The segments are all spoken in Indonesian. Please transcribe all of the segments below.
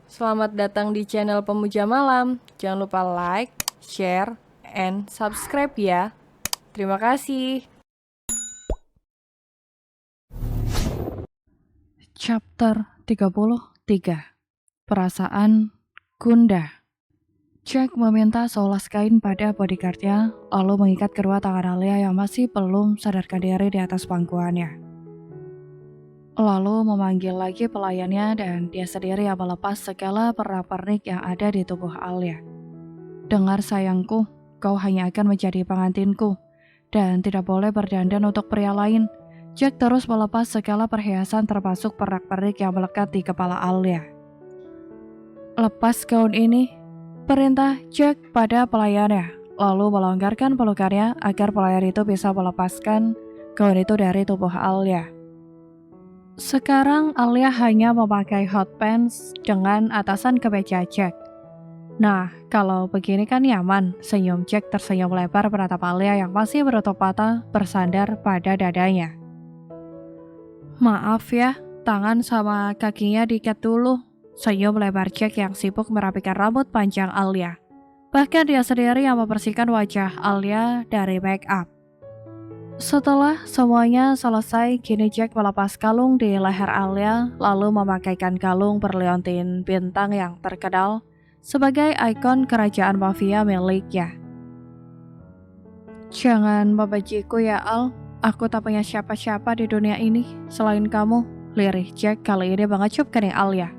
Selamat datang di channel Pemuja Malam. Jangan lupa like, share, and subscribe ya. Terima kasih. Chapter 33. Perasaan gundah. Jack meminta seulas kain pada bodyguardnya, lalu mengikat kedua tangan Alia yang masih belum sadarkan diri di atas pangkuannya. Lalu memanggil lagi pelayannya dan dia sendiri yang melepas segala pernak-pernik yang ada di tubuh Alia. Dengar sayangku, kau hanya akan menjadi pengantinku, dan tidak boleh berdandan untuk pria lain. Jack terus melepas segala perhiasan termasuk pernak-pernik yang melekat di kepala Alia. Lepas gaun ini, perintah Jack pada pelayannya, lalu melonggarkan pelukannya agar pelayan itu bisa melepaskan gaun itu dari tubuh Alia. Sekarang Alia hanya memakai hot pants dengan atasan kemeja Jack. Nah, kalau begini kan nyaman, senyum Jack tersenyum lebar menatap Alia yang masih menutup mata bersandar pada dadanya. Maaf ya, tangan sama kakinya diikat dulu. Senyum lebar Jack yang sibuk merapikan rambut panjang Alia. Bahkan dia sendiri yang membersihkan wajah Alia dari make up. Setelah semuanya selesai, kini Jack melepas kalung di leher Alia, lalu memakaikan kalung berliontin bintang yang terkenal sebagai ikon kerajaan mafia miliknya. Jangan membenciku ya Al, aku tak punya siapa-siapa di dunia ini selain kamu, lirih Jack kali ini mengecup kening Alia.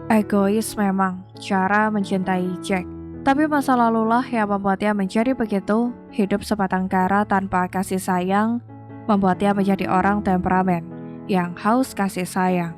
Egois memang cara mencintai Jack, tapi masa lalulah yang membuatnya menjadi begitu. Hidup sebatang kara tanpa kasih sayang membuatnya menjadi orang temperamen yang haus kasih sayang.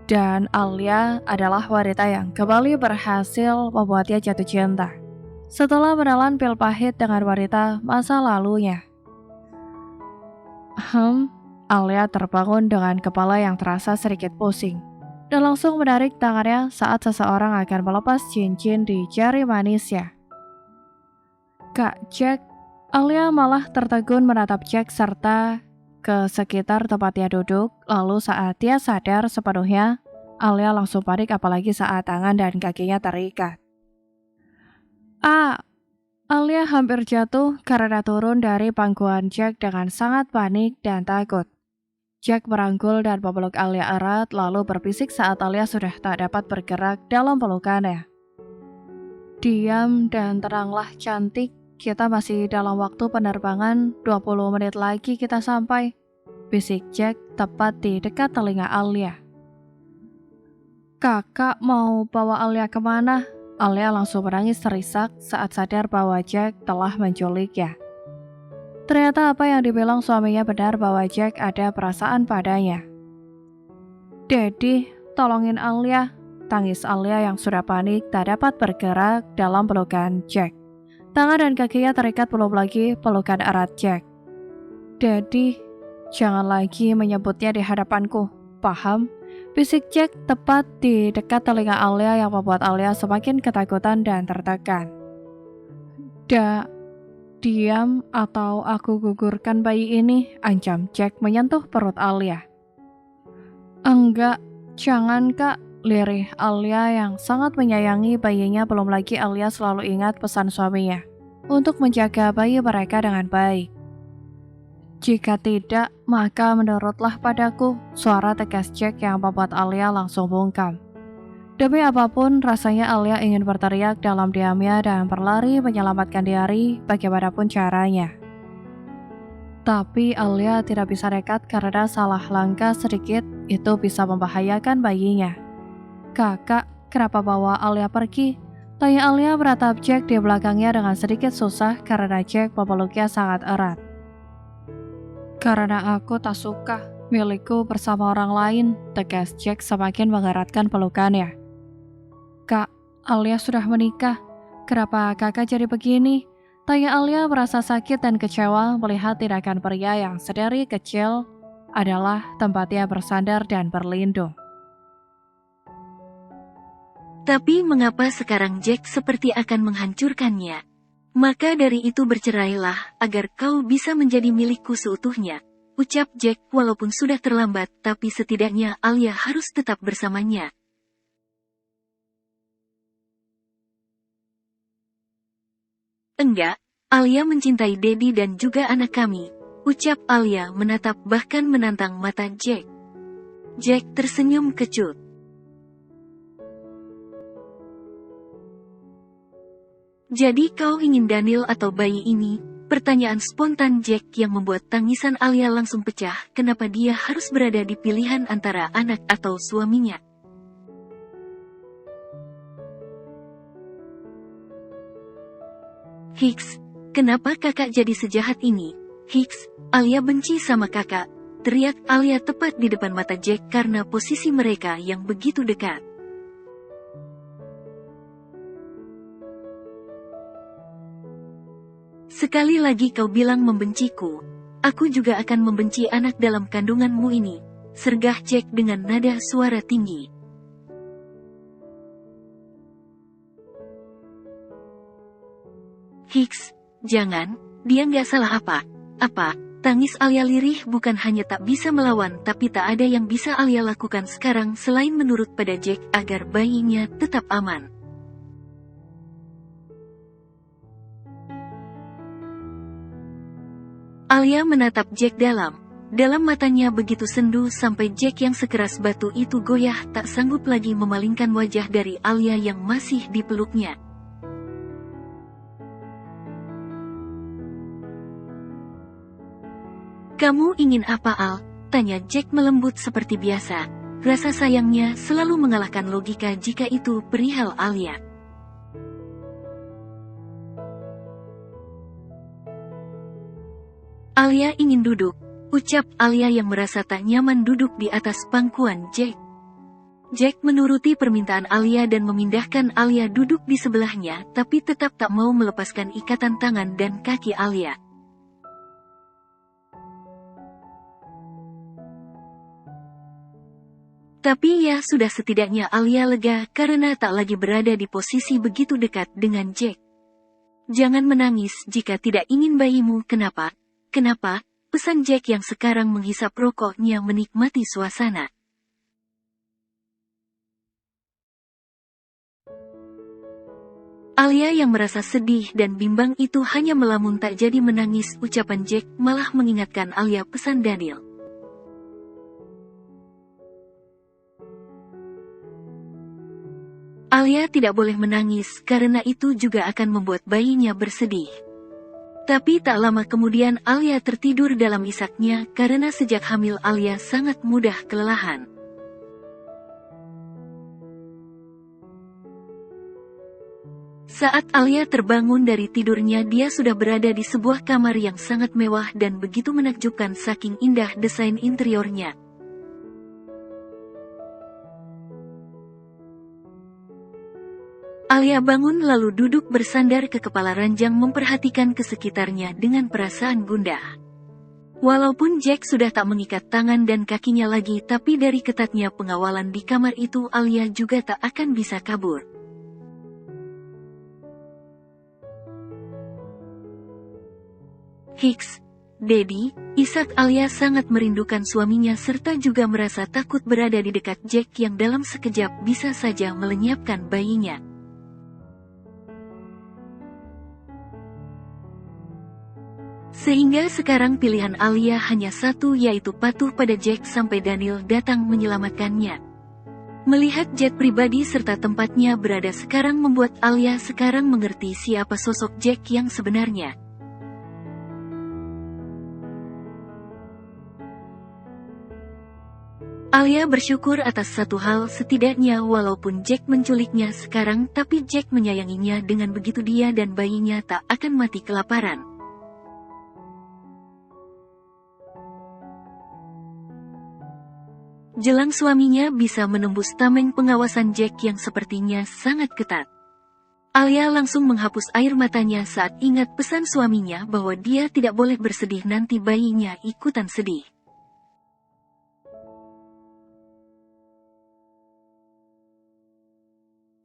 Dan Alia adalah wanita yang kembali berhasil membuatnya jatuh cinta setelah menelan pil pahit dengan wanita masa lalunya. Alia terbangun dengan kepala yang terasa sedikit pusing dan langsung menarik tangannya saat seseorang akan melepas cincin di jari manisnya. Kak Jack, Alia malah tertegun menatap Jack serta ke sekitar tempat dia duduk, lalu saat dia sadar sepenuhnya, Alia langsung panik apalagi saat tangan dan kakinya terikat. Alia hampir jatuh karena turun dari pangkuan Jack dengan sangat panik dan takut. Jack merangkul dan memeluk Alia erat lalu berbisik saat Alia sudah tak dapat bergerak dalam pelukannya. Diam dan tenanglah cantik, kita masih dalam waktu penerbangan, 20 menit lagi kita sampai, bisik Jack tepat di dekat telinga Alia. Kakak mau bawa Alia kemana? Alia langsung menangis terisak saat sadar bahwa Jack telah menculiknya. Ternyata apa yang dibilang suaminya benar bahwa Jack ada perasaan padanya. Daddy, tolongin Alia. Tangis Alia yang sudah panik tak dapat bergerak dalam pelukan Jack. Tangan dan kakinya terikat belum lagi pelukan erat Jack. Daddy, jangan lagi menyebutnya di hadapanku, paham? Bisik Jack tepat di dekat telinga Alia yang membuat Alia semakin ketakutan dan tertekan. Diam atau aku gugurkan bayi ini, ancam Jack menyentuh perut Alia. Enggak, jangan kak, lirih Alia yang sangat menyayangi bayinya. Belum lagi Alia selalu ingat pesan suaminya untuk menjaga bayi mereka dengan baik. Jika tidak, maka menurutlah padaku, suara tegas Jack yang membuat Alia langsung bungkam. Demi apapun, rasanya Alia ingin berteriak dalam diamnya dan berlari menyelamatkan diri bagaimanapun caranya. Tapi Alia tidak bisa nekat karena salah langkah sedikit itu bisa membahayakan bayinya. Kakak, kenapa bawa Alia pergi? Tanya Alia meratap Jack di belakangnya dengan sedikit susah karena Jack memeluknya sangat erat. Karena aku tak suka milikku bersama orang lain, tegas Jack semakin mengeratkan pelukannya. Kak, Alia sudah menikah. Kenapa kakak jadi begini? Tanya Alia merasa sakit dan kecewa melihat tindakan pria yang sedari kecil adalah tempatnya bersandar dan berlindung. Tapi mengapa sekarang Jack seperti akan menghancurkannya? Maka dari itu bercerailah, agar kau bisa menjadi milikku seutuhnya. Ucap Jack walaupun sudah terlambat, tapi setidaknya Alia harus tetap bersamanya. Enggak, Alia mencintai Dedi dan juga anak kami, ucap Alia menatap bahkan menantang mata Jack. Jack tersenyum kecut. Jadi kau ingin Daniel atau bayi ini? Pertanyaan spontan Jack yang membuat tangisan Alia langsung pecah. Kenapa dia harus berada di pilihan antara anak atau suaminya? Hicks, kenapa kakak jadi sejahat ini? Hicks, Alia benci sama kakak, teriak Alia tepat di depan mata Jack karena posisi mereka yang begitu dekat. Sekali lagi kau bilang membenciku, aku juga akan membenci anak dalam kandunganmu ini, sergah Jack dengan nada suara tinggi. Hicks, jangan, dia nggak salah apa, tangis Alia lirih. Bukan hanya tak bisa melawan tapi tak ada yang bisa Alia lakukan sekarang selain menurut pada Jack agar bayinya tetap aman. Alia menatap Jack dalam matanya begitu sendu sampai Jack yang sekeras batu itu goyah tak sanggup lagi memalingkan wajah dari Alia yang masih dipeluknya. Kamu ingin apa, Al? Tanya Jack melembut seperti biasa. Rasa sayangnya selalu mengalahkan logika jika itu perihal Alia. Alia ingin duduk, ucap Alia yang merasa tak nyaman duduk di atas pangkuan Jack. Jack menuruti permintaan Alia dan memindahkan Alia duduk di sebelahnya tapi tetap tak mau melepaskan ikatan tangan dan kaki Alia. Tapi ya sudah, setidaknya Alia lega karena tak lagi berada di posisi begitu dekat dengan Jack. Jangan menangis jika tidak ingin bayimu. Kenapa? Kenapa? Pesan Jack yang sekarang menghisap rokoknya menikmati suasana. Alia yang merasa sedih dan bimbang itu hanya melamun tak jadi menangis. Ucapan Jack malah mengingatkan Alia pesan Daniel. Alia tidak boleh menangis karena itu juga akan membuat bayinya bersedih. Tapi tak lama kemudian Alia tertidur dalam isaknya karena sejak hamil Alia sangat mudah kelelahan. Saat Alia terbangun dari tidurnya, dia sudah berada di sebuah kamar yang sangat mewah dan begitu menakjubkan saking indah desain interiornya. Alia bangun lalu duduk bersandar ke kepala ranjang memperhatikan ke sekitarnya dengan perasaan gundah. Walaupun Jack sudah tak mengikat tangan dan kakinya lagi, tapi dari ketatnya pengawalan di kamar itu Alia juga tak akan bisa kabur. Hicks, Dedi, Ishak. Alia sangat merindukan suaminya serta juga merasa takut berada di dekat Jack yang dalam sekejap bisa saja melenyapkan bayinya. Sehingga sekarang pilihan Alia hanya satu, yaitu patuh pada Jack sampai Daniel datang menyelamatkannya. Melihat jet pribadi serta tempatnya berada sekarang membuat Alia sekarang mengerti siapa sosok Jack yang sebenarnya. Alia bersyukur atas satu hal, setidaknya walaupun Jack menculiknya sekarang, tapi Jack menyayanginya dengan begitu dia dan bayinya tak akan mati kelaparan. Jelang suaminya bisa menembus tameng pengawasan Jack yang sepertinya sangat ketat. Alia langsung menghapus air matanya saat ingat pesan suaminya bahwa dia tidak boleh bersedih nanti bayinya ikutan sedih.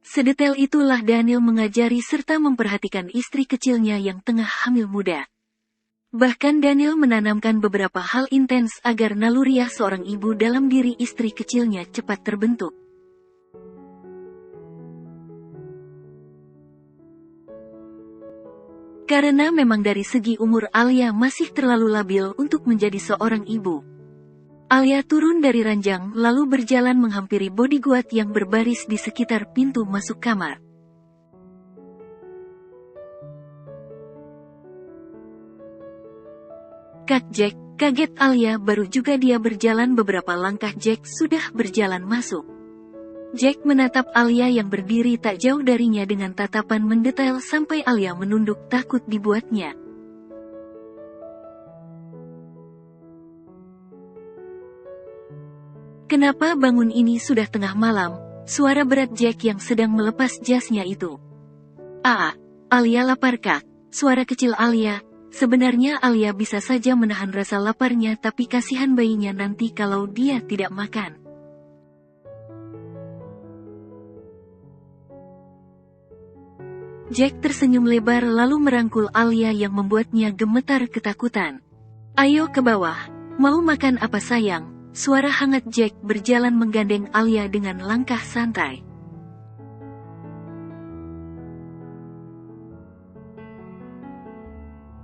Sedetail itulah Daniel mengajari serta memperhatikan istri kecilnya yang tengah hamil muda. Bahkan Daniel menanamkan beberapa hal intens agar naluriah seorang ibu dalam diri istri kecilnya cepat terbentuk. Karena memang dari segi umur Alia masih terlalu labil untuk menjadi seorang ibu. Alia turun dari ranjang lalu berjalan menghampiri bodyguard yang berbaris di sekitar pintu masuk kamar. "Kak Jack," kaget Alia, baru juga dia berjalan beberapa langkah Jack sudah berjalan masuk. Jack menatap Alia yang berdiri tak jauh darinya dengan tatapan mendetail sampai Alia menunduk takut dibuatnya. "Kenapa bangun ini sudah tengah malam?" Suara berat Jack yang sedang melepas jasnya itu. Alia lapar kak?" Suara kecil Alia. Sebenarnya Alia bisa saja menahan rasa laparnya, tapi kasihan bayinya nanti kalau dia tidak makan. Jack tersenyum lebar lalu merangkul Alia yang membuatnya gemetar ketakutan. "Ayo ke bawah. Mau makan apa sayang?" Suara hangat Jack berjalan menggandeng Alia dengan langkah santai.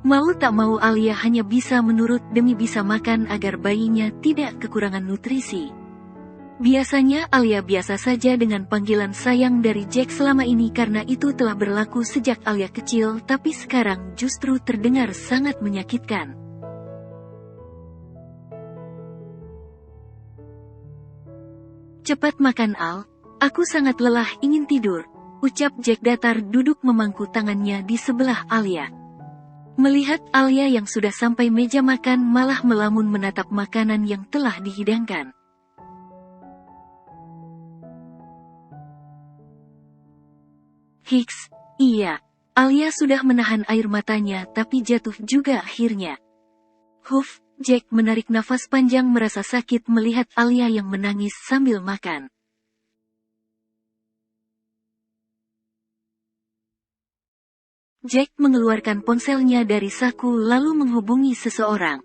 Mau tak mau Alia hanya bisa menurut demi bisa makan agar bayinya tidak kekurangan nutrisi. Biasanya Alia biasa saja dengan panggilan sayang dari Jack selama ini karena itu telah berlaku sejak Alia kecil, tapi sekarang justru terdengar sangat menyakitkan. "Cepat makan Al, aku sangat lelah ingin tidur," ucap Jack datar duduk memangku tangannya di sebelah Alia. Melihat Alia yang sudah sampai meja makan malah melamun menatap makanan yang telah dihidangkan. "Hiks, iya." Alia sudah menahan air matanya tapi jatuh juga akhirnya. "Huf," Jack menarik nafas panjang merasa sakit melihat Alia yang menangis sambil makan. Jack mengeluarkan ponselnya dari saku lalu menghubungi seseorang.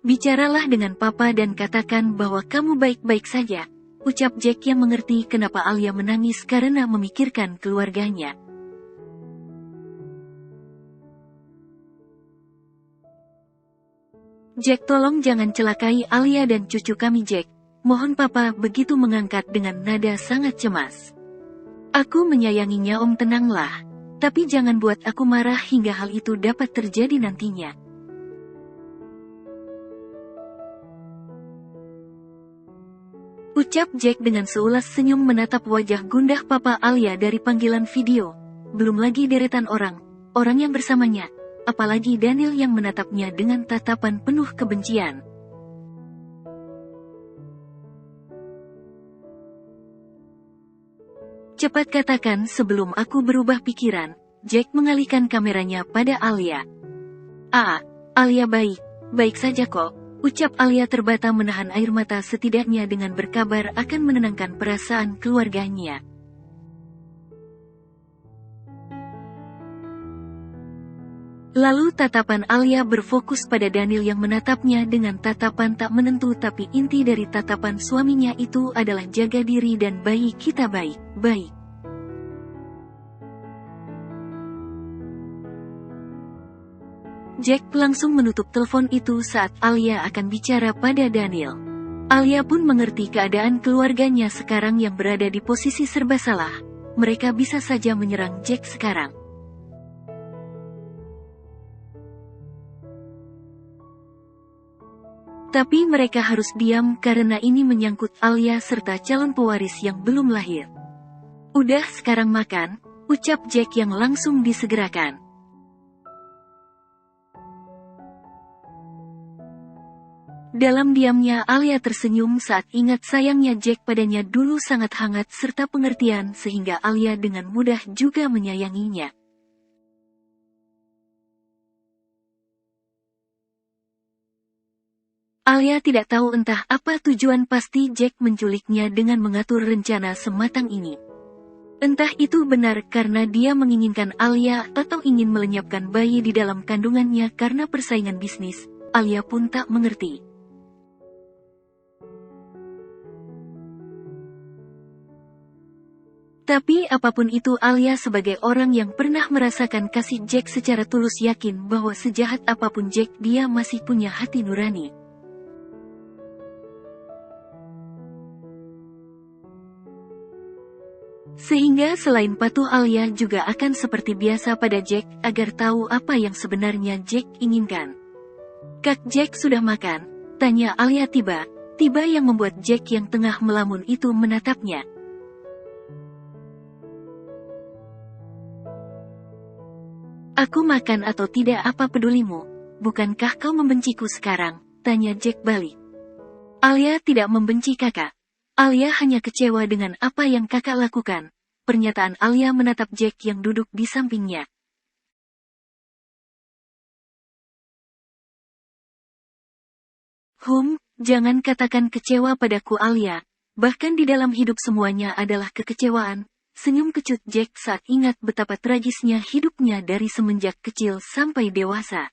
"Bicaralah dengan papa dan katakan bahwa kamu baik-baik saja," ucap Jack yang mengerti kenapa Alia menangis karena memikirkan keluarganya. "Jack, tolong jangan celakai Alia dan cucu kami Jack. Mohon papa," begitu mengangkat dengan nada sangat cemas. "Aku menyayanginya Om, tenanglah. Tapi jangan buat aku marah hingga hal itu dapat terjadi nantinya." Ucap Jack dengan seulas senyum menatap wajah gundah papa Alia dari panggilan video. Belum lagi deretan orang yang bersamanya, apalagi Daniel yang menatapnya dengan tatapan penuh kebencian. "Cepat katakan sebelum aku berubah pikiran." Jack mengalihkan kameranya pada Alia. Alia baik saja kok," ucap Alia terbata menahan air mata setidaknya dengan berkabar akan menenangkan perasaan keluarganya. Lalu tatapan Alia berfokus pada Daniel yang menatapnya dengan tatapan tak menentu, tapi inti dari tatapan suaminya itu adalah jaga diri dan bayi kita baik-baik. Jack langsung menutup telepon itu saat Alia akan bicara pada Daniel. Alia pun mengerti keadaan keluarganya sekarang yang berada di posisi serba salah. Mereka bisa saja menyerang Jack sekarang. Tapi mereka harus diam karena ini menyangkut Alia serta calon pewaris yang belum lahir. "Udah sekarang makan," ucap Jack yang langsung disegerakan. Dalam diamnya Alia tersenyum saat ingat sayangnya Jack padanya dulu sangat hangat serta pengertian sehingga Alia dengan mudah juga menyayanginya. Alia tidak tahu entah apa tujuan pasti Jack menculiknya dengan mengatur rencana sematang ini. Entah itu benar karena dia menginginkan Alia atau ingin melenyapkan bayi di dalam kandungannya karena persaingan bisnis, Alia pun tak mengerti. Tapi apapun itu, Alia sebagai orang yang pernah merasakan kasih Jack secara tulus yakin bahwa sejahat apapun Jack, dia masih punya hati nurani. Sehingga selain patuh, Alia juga akan seperti biasa pada Jack agar tahu apa yang sebenarnya Jack inginkan. "Kak, Jack sudah makan?" tanya Alia tiba yang membuat Jack yang tengah melamun itu menatapnya. "Aku makan atau tidak apa pedulimu, bukankah kau membenciku sekarang?" tanya Jack balik. "Alia tidak membenci kakak. Alia hanya kecewa dengan apa yang kakak lakukan." Pernyataan Alia menatap Jack yang duduk di sampingnya. Jangan katakan kecewa padaku, Alia. Bahkan di dalam hidup semuanya adalah kekecewaan." Senyum kecut Jack saat ingat betapa tragisnya hidupnya dari semenjak kecil sampai dewasa.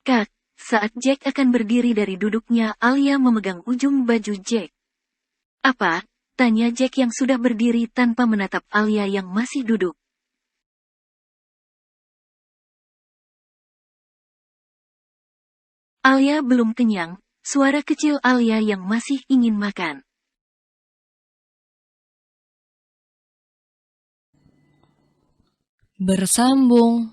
"Kak." Saat Jack akan berdiri dari duduknya, Alia memegang ujung baju Jack. "Apa?" tanya Jack yang sudah berdiri tanpa menatap Alia yang masih duduk. Alia belum kenyang, suara kecil Alia yang masih ingin makan. Bersambung.